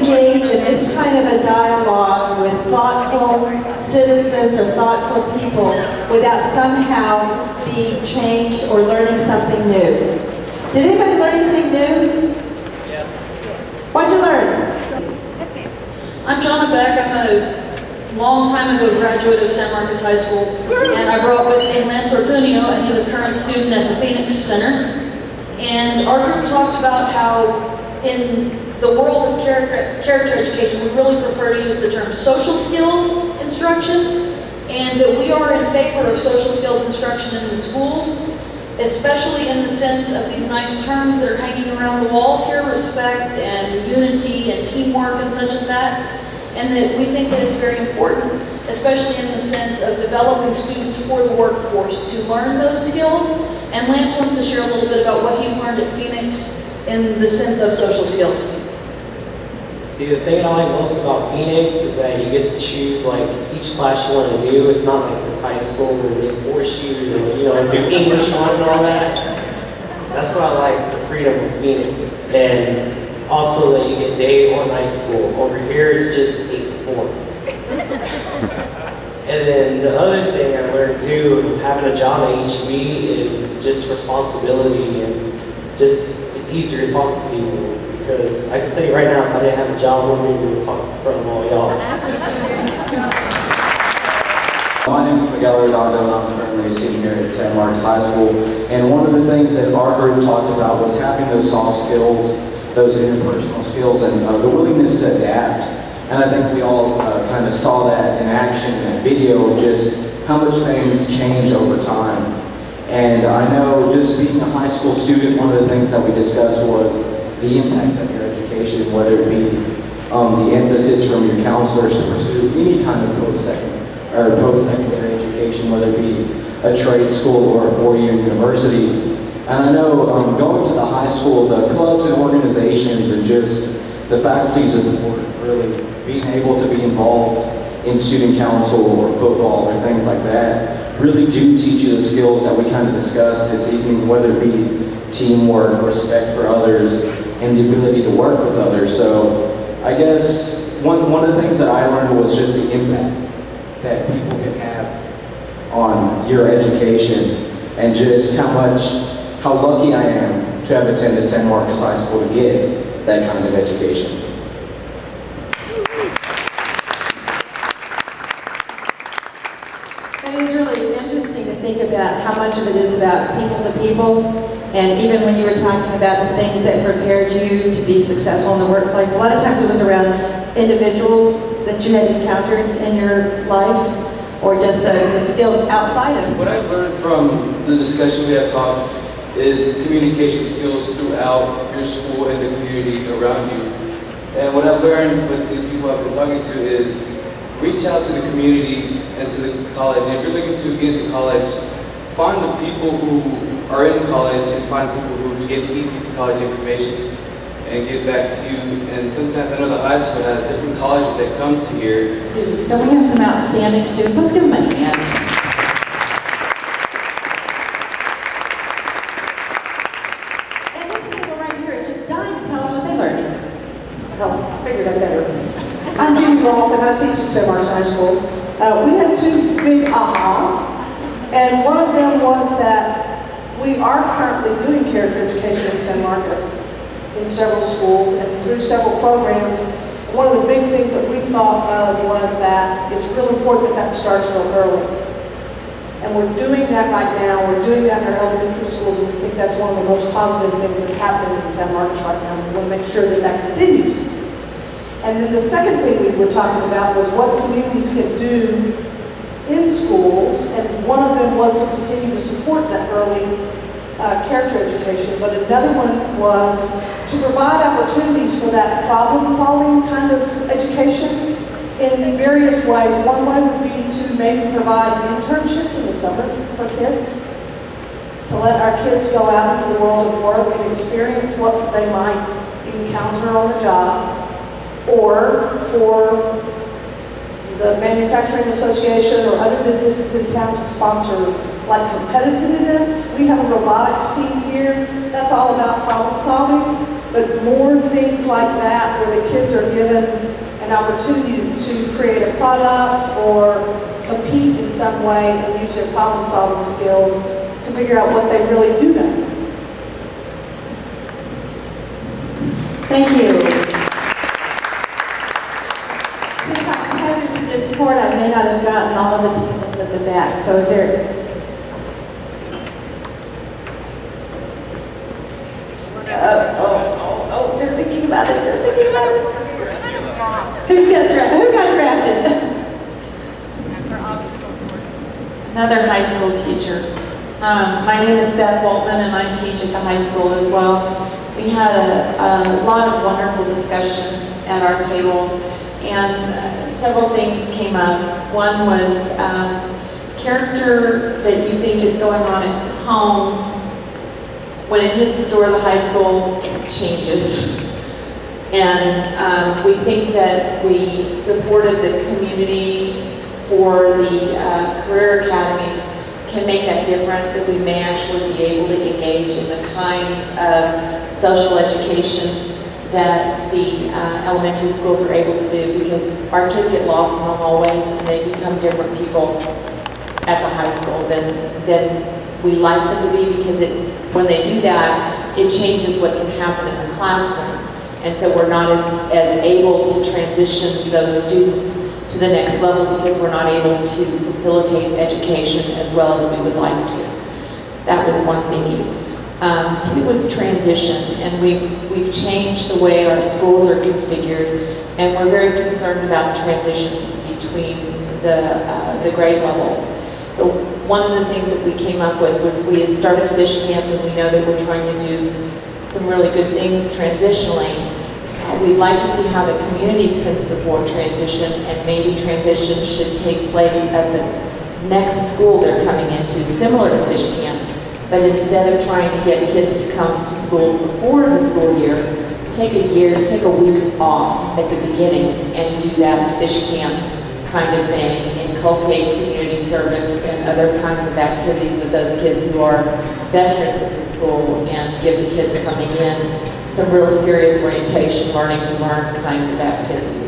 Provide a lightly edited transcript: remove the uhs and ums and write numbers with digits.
engage in this kind of a dialogue with thoughtful citizens or thoughtful people without somehow being changed or learning something new. Did anybody learn anything new? Yes. What'd you learn? Yes, ma'am. I'm Jonna Beck. I'm a long time ago graduate of San Marcos High School, and I brought with me Lance Ortunio, and he's a current student at the Phoenix Center. And our group talked about how in the world of character education, we really prefer to use the term social skills instruction, and that we are in favor of social skills instruction in the schools, especially in the sense of these nice terms that are hanging around the walls here, respect and unity and teamwork and such as that, and that we think that it's very important, especially in the sense of developing students for the workforce to learn those skills. And Lance wants to share a little bit about what he's learned at Phoenix in the sense of social skills. See, the thing I like most about Phoenix is that you get to choose like each class you want to do. It's not like this high school where they force you to, do English 1 and all that. That's what I like, the freedom of Phoenix. And also that you get day or night school. Over here it's just 8 to 4. And then the other thing I learned too of having a job at HB is just responsibility and just it's easier to talk to people. Because I can tell you right now, if I didn't have a job, I wouldn't be able to talk in front of all y'all. My name is Miguel Redondo, and I'm currently a senior at San Marcos High School. And one of the things that our group talked about was having those soft skills, those interpersonal skills, and the willingness to adapt. And I think we all kind of saw that in action in that video, just how much things change over time. And I know just being a high school student, one of the things that we discussed was the impact of your education, whether it be the emphasis from your counselors to pursue any kind of post-secondary education, whether it be a trade school or a four-year university. And I know going to the high school, the clubs and organizations and just the faculty support, really being able to be involved in student council or football or things like that, really do teach you the skills that we kind of discussed this evening, whether it be teamwork, respect for others, and the ability to work with others. So I guess one of the things that I learned was just the impact that people can have on your education and just how lucky I am to have attended San Marcos High School to get that kind of education. It is really interesting to think about how much of it is about people to people. And even when you were talking about the things that prepared you to be successful in the workplace, a lot of times it was around individuals that you had encountered in your life, or just the skills outside of it. What I've learned from the discussion we have talked is communication skills throughout your school and the community around you. And what I've learned with the people I've been talking to is reach out to the community and to the college. If you're looking to get into college, find the people who are in college and find people who get easy to college information and get back to you. And sometimes I know the high school has different colleges that come to here. Students, don't we have some outstanding students? Let's give them a hand. And this table right here is just dying to tell us what they learned. Hell, I figured I'd better. I'm Judy Rolfe, and I teach at San Marcos High School. We had two big ahas, and one of them was that we are currently doing character education in San Marcos in several schools and through several programs. One of the big things that we thought of was that it's real important that starts real early. And we're doing that right now. We're doing that in our elementary schools, and we think that's one of the most positive things that's happening in San Marcos right now. We want to make sure that that continues. And then the second thing we were talking about was what communities can do in schools, and one of them was to continue to support that early character education, but another one was to provide opportunities for that problem-solving kind of education in various ways. One way would be to maybe provide internships in the summer for kids, to let our kids go out into the world of work and experience what they might encounter on the job, or for the Manufacturing Association or other businesses in town to sponsor like competitive events. We have a robotics team here that's all about problem solving. but more things like that where the kids are given an opportunity to create a product or compete in some way and use their problem-solving skills to figure out what they really do know. Thank you. Since I'm headed to this board, I may not have gotten all of the tables at the back. So is there? They're thinking about it. They're thinking about it. Who got drafted? Another high school teacher. My name is Beth Waltman, and I teach at the high school as well. We had a lot of wonderful discussion at our table, and several things came up. One was character that you think is going on at home, when it hits the door of the high school, changes. And we think that we supported the community for the career academies can make that different, that we may actually be able to engage in the kinds of social education that the elementary schools are able to do, because our kids get lost in the hallways and they become different people at the high school than we like them to be, because when they do that, it changes what can happen in the classroom. And so we're not as able to transition those students to the next level because we're not able to facilitate education as well as we would like to. That was one biggie. Two was transition, and we've changed the way our schools are configured, and we're very concerned about transitions between the grade levels. So one of the things that we came up with was we had started fish camp, and we know that we're trying to do some really good things transitionally. We'd like to see how the communities can support transition, and maybe transition should take place at the next school they're coming into, similar to fish camp. But instead of trying to get kids to come to school before the school year, take a week off at the beginning and do that fish camp kind of thing, inculcate community service and other kinds of activities with those kids who are veterans at the school, and give the kids coming in some real serious orientation, learning to learn kinds of activities.